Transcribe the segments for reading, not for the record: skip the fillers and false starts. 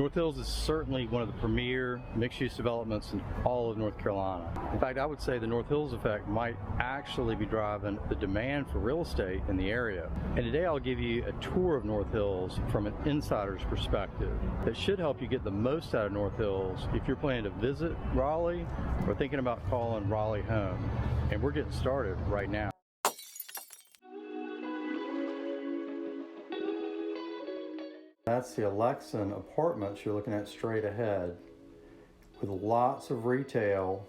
North Hills is certainly one of the premier mixed-use developments in all of North Carolina. In fact, I would say the North Hills effect might actually be driving the demand for real estate in the area. And today I'll give you a tour of North Hills from an insider's perspective that should help you get the most out of North Hills if you're planning to visit Raleigh or thinking about calling Raleigh home. And we're getting started right now. That's the Alexan Apartments you're looking at straight ahead, with lots of retail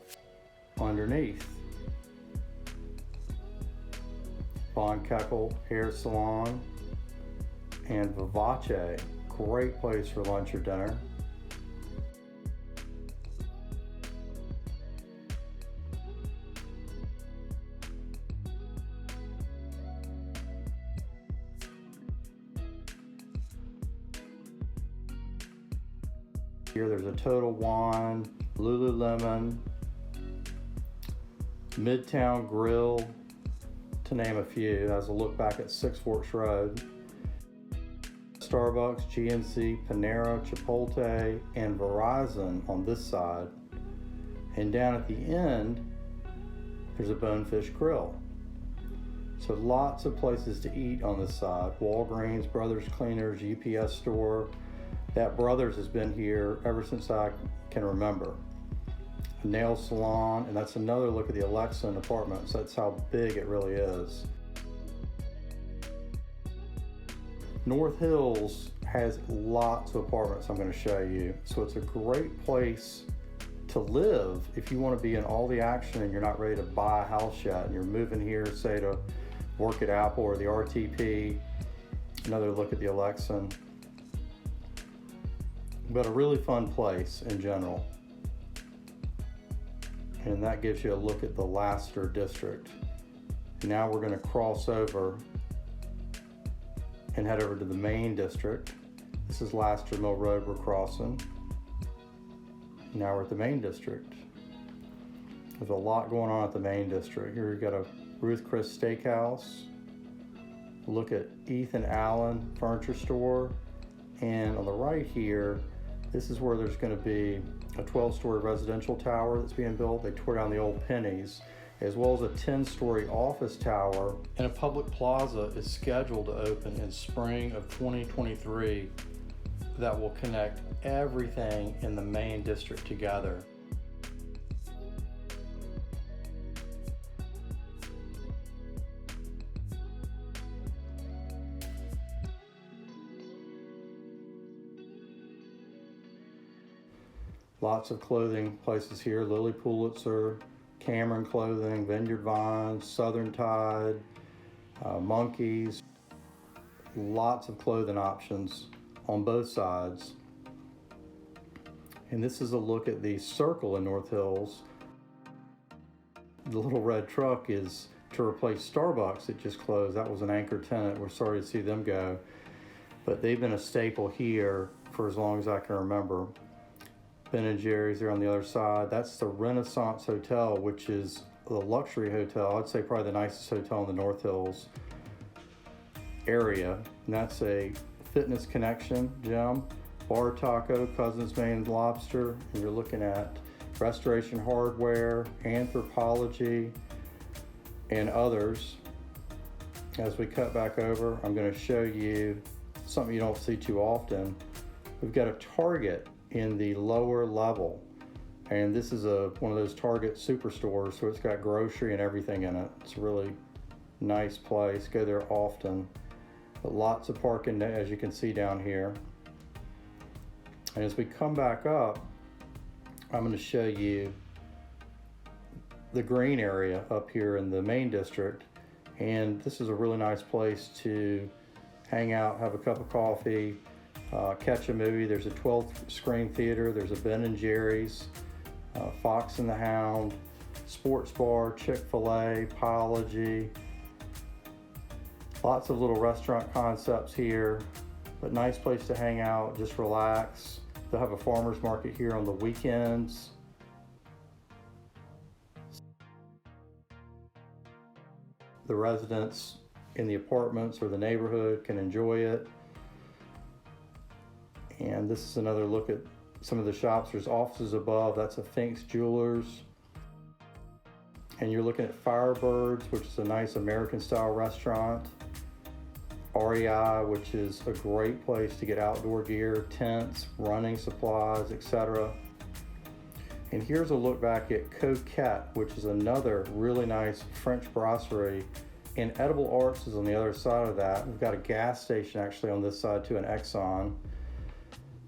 underneath. Von Keckel Hair Salon and Vivace, great place for lunch or dinner. Here there's a Total Wine, Lululemon, Midtown Grill, to name a few. As a look back at Six Forks Road. Starbucks, GNC, Panera, Chipotle, and Verizon on this side. And down at the end, there's a Bonefish Grill. So lots of places to eat on this side. Walgreens, Brothers Cleaners, UPS store. That Brothers has been here ever since I can remember. A nail salon, and that's another look at the Alexan Apartments. That's how big it really is. North Hills has lots of apartments I'm going to show you. So it's a great place to live if you want to be in all the action and you're not ready to buy a house yet and you're moving here, say, to work at Apple or the RTP. Another look at the Alexan. But a really fun place in general. And that gives you a look at the Lassiter district. Now we're going to cross over and head over to the main district. This is Lassiter Mill Road we're crossing. Now we're at the main district. There's a lot going on at the main district. Here you've got a Ruth Chris Steakhouse. Look at Ethan Allen Furniture Store. And on the right here, this is where there's going to be a 12-story residential tower that's being built. They tore down the old Pennies, as well as a 10-story office tower. And a public plaza is scheduled to open in spring of 2023 that will connect everything in the main district together. Lots of clothing places here. Lilly Pulitzer, Cameron Clothing, Vineyard Vines, Southern Tide, Monkeys. Lots of clothing options on both sides. And this is a look at the Circle in North Hills. The little red truck is to replace Starbucks. It just closed. That was an anchor tenant. We're sorry to see them go. But they've been a staple here for as long as I can remember. Ben & Jerry's there on the other side. That's the Renaissance Hotel, which is the luxury hotel. I'd say probably the nicest hotel in the North Hills area. And that's a Fitness Connection gym. Bar Taco, Cousins Maine Lobster. And you're looking at Restoration Hardware, Anthropology, and others. As we cut back over, I'm going to show you something you don't see too often. We've got a Target in the lower level, and this is one of those Target superstores, so it's got grocery and everything in it. It's a really nice place. Go there often. But lots of parking, as you can see down here. And as we come back up, I'm going to show you the green area up here in the main district, and this is a really nice place to hang out, have a cup of coffee, catch a movie. There's a 12 screen theater. There's a Ben & Jerry's, Fox and the Hound, Sports Bar, Chick-fil-A, Apology. Lots of little restaurant concepts here, but nice place to hang out, just relax. They'll have a farmer's market here on the weekends. The residents in the apartments or the neighborhood can enjoy it. And this is another look at some of the shops. There's offices above. That's a Fink's Jewelers. And you're looking at Firebirds, which is a nice American-style restaurant. REI, which is a great place to get outdoor gear, tents, running supplies, etc. And here's a look back at Coquette, which is another really nice French brasserie. And Edible Arts is on the other side of that. We've got a gas station actually on this side too, an Exxon.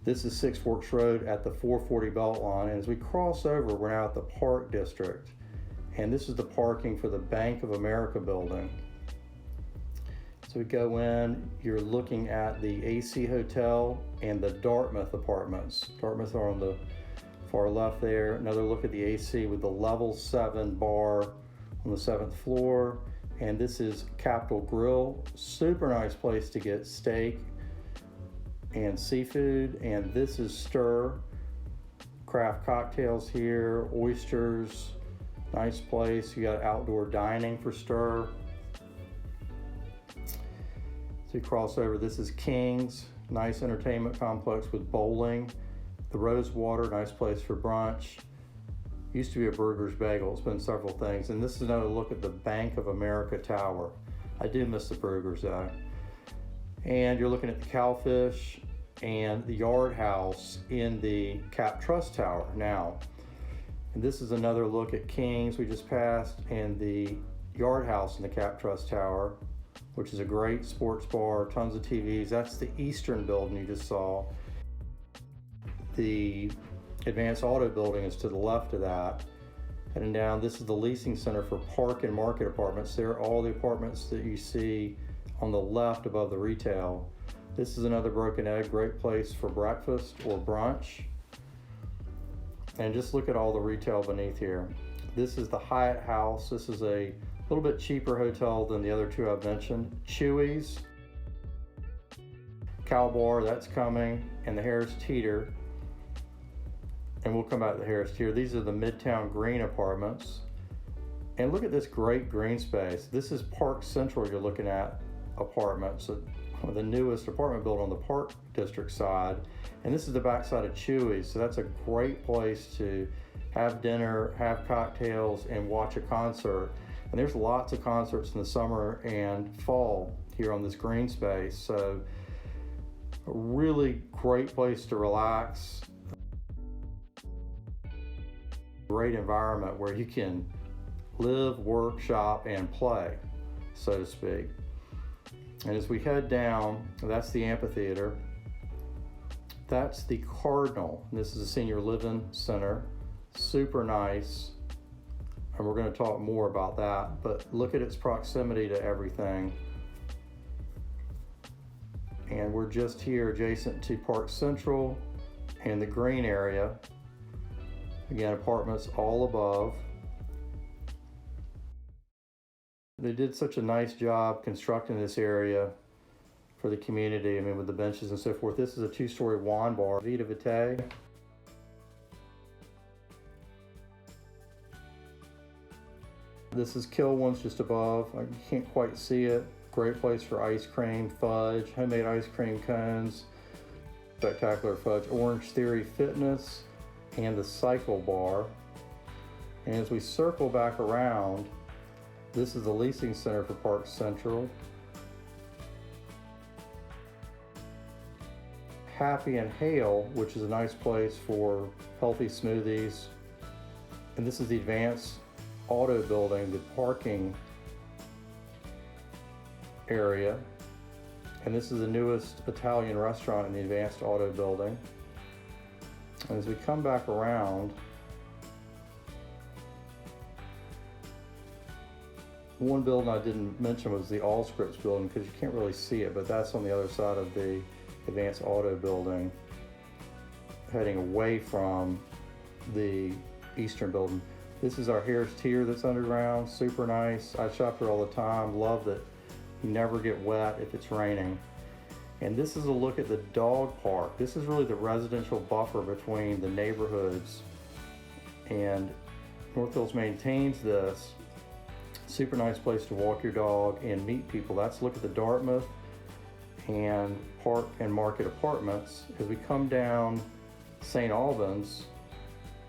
This is 6 Forks Road at the 440 Beltline. And as we cross over, we're now at the Park District. And this is the parking for the Bank of America building. So we go in, you're looking at the AC Hotel and the Dartmouth apartments. Dartmouth are on the far left there. Another look at the AC with the level 7 bar on the 7th floor. And this is Capitol Grill. Super nice place to get steak and seafood. And this is Stir. Craft cocktails here, oysters. Nice place. You got outdoor dining for Stir. So you cross over, this is King's, nice entertainment complex with bowling. The Rosewater, nice place for brunch. Used to be a Burger's Bagel, it's been several things. And this is another look at the Bank of America Tower. I do miss the Burgers though. And you're looking at the Cowfish and the Yard House in the Cap Trust Tower now. And this is another look at King's we just passed, and the Yard House in the Cap Trust Tower, which is a great sports bar, tons of TVs. That's the Eastern building you just saw. The Advanced Auto building is to the left of that. Heading down, this is the leasing center for Park and Market apartments. They're all the apartments that you see on the left above the retail. This is another Broken Egg, great place for breakfast or brunch. And just look at all the retail beneath here. This is the Hyatt House. This is a little bit cheaper hotel than the other two I've mentioned. Chewy's, Cow Bar, that's coming, and the Harris Teeter. And we'll come back to the Harris Teeter. These are the Midtown Green apartments. And look at this great green space. This is Park Central you're looking at apartments, the newest apartment building on the Park District side. And this is the backside of Chewy's, so that's a great place to have dinner, have cocktails, and watch a concert. And there's lots of concerts in the summer and fall here on this green space. So a really great place to relax. Great environment where you can live, work, shop, and play, so to speak. And as we head down, that's the amphitheater. That's the Cardinal. This is a senior living center. Super nice. And we're going to talk more about that. But look at its proximity to everything. And we're just here adjacent to Park Central and the green area. Again, apartments all above. They did such a nice job constructing this area for the community. I mean, with the benches and so forth. This is a 2-story wine bar, Vita Vitae. This is Kilwin's just above. You can't quite see it. Great place for ice cream, fudge, homemade ice cream cones, spectacular fudge, Orange Theory Fitness, and the Cycle Bar. And as we circle back around, this is the leasing center for Park Central. Happy and Hale, which is a nice place for healthy smoothies. And this is the Advanced Auto building, the parking area. And this is the newest Italian restaurant in the Advanced Auto building. And as we come back around, one building I didn't mention was the Allscripts building because you can't really see it, but that's on the other side of the Advanced Auto building, heading away from the Eastern building. This is our Harris Teeter that's underground, super nice. I shop here all the time, love that you never get wet if it's raining. And this is a look at the dog park. This is really the residential buffer between the neighborhoods, and North Hills maintains this. Super nice place to walk your dog and meet people. That's a look at the Dartmouth and Park and Market Apartments. As we come down St. Albans,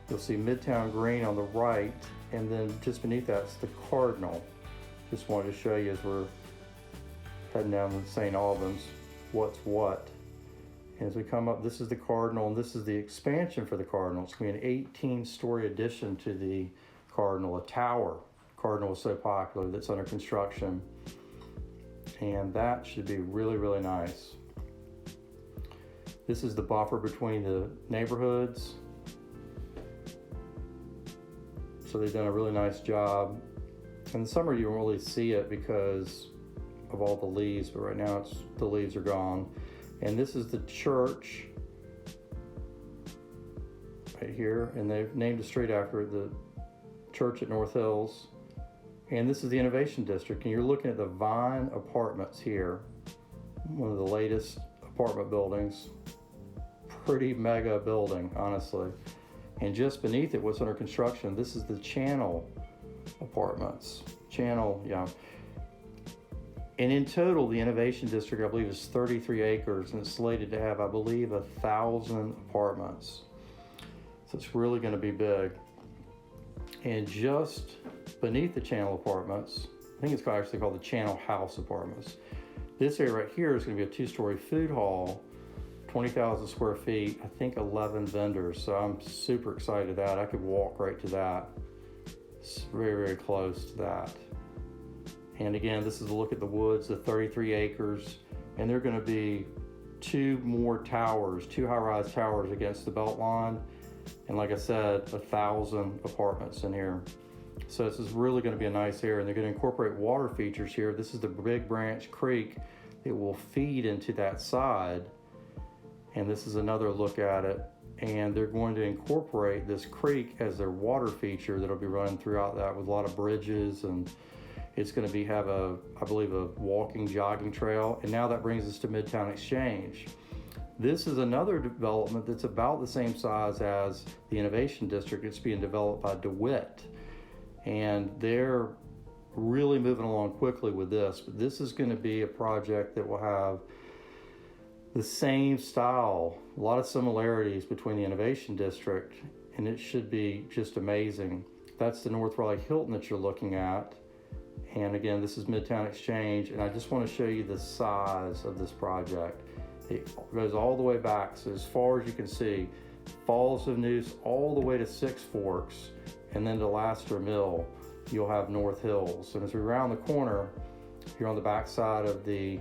you'll see Midtown Green on the right, and then just beneath that's the Cardinal. Just wanted to show you as we're heading down to St. Albans what's what. And as we come up, this is the Cardinal, and this is the expansion for the Cardinal. It's going to be an 18-story addition to the Cardinal, a tower. Cardinal is so popular that's under construction, and that should be really, really nice. This is the buffer between the neighborhoods. So they've done a really nice job. In the summer you won't really see it because of all the leaves, but right now the leaves are gone. And this is the church right here, and they've named the street after the church at North Hills. And this is the Innovation District, and you're looking at the Vine Apartments here, one of the latest apartment buildings. Pretty mega building, honestly. And just beneath it, what's under construction, this is the Channel Apartments. Channel, yeah. And in total, the Innovation District, I believe, is 33 acres, and it's slated to have, I believe, 1,000 apartments. So it's really going to be big. And just beneath the Channel Apartments, I think it's actually called the Channel House Apartments. This area right here is going to be a 2-story food hall, 20,000 square feet, I think 11 vendors. So I'm super excited at that. I could walk right to that. It's very, very close to that. And again, this is a look at the woods, the 33 acres, and they're going to be 2 more towers, 2 high-rise towers against the Beltline. And like I said, 1,000 apartments in here. So this is really going to be a nice area, and they're going to incorporate water features here. This is the Big Branch Creek that will feed into that side. And this is another look at it. And they're going to incorporate this creek as their water feature that'll be running throughout that with a lot of bridges, and it's going to have I believe, a walking, jogging trail. And now that brings us to Midtown Exchange. This is another development that's about the same size as the Innovation District. It's being developed by DeWitt, and they're really moving along quickly with this. But this is going to be a project that will have the same style, a lot of similarities between the Innovation District, and it should be just amazing. That's the North Raleigh Hilton that you're looking at. And again, this is Midtown Exchange, and I just want to show you the size of this project. It goes all the way back, so as far as you can see, Falls of Neuse all the way to Six Forks, and then to Lassiter Mill, you'll have North Hills. And as we round the corner, you're on the back side of the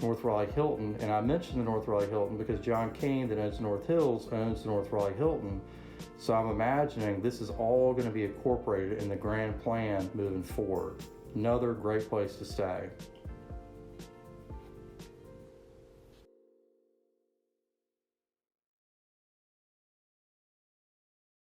North Raleigh Hilton. And I mentioned the North Raleigh Hilton because John Kane, that owns North Hills, owns the North Raleigh Hilton. So I'm imagining this is all going to be incorporated in the grand plan moving forward. Another great place to stay.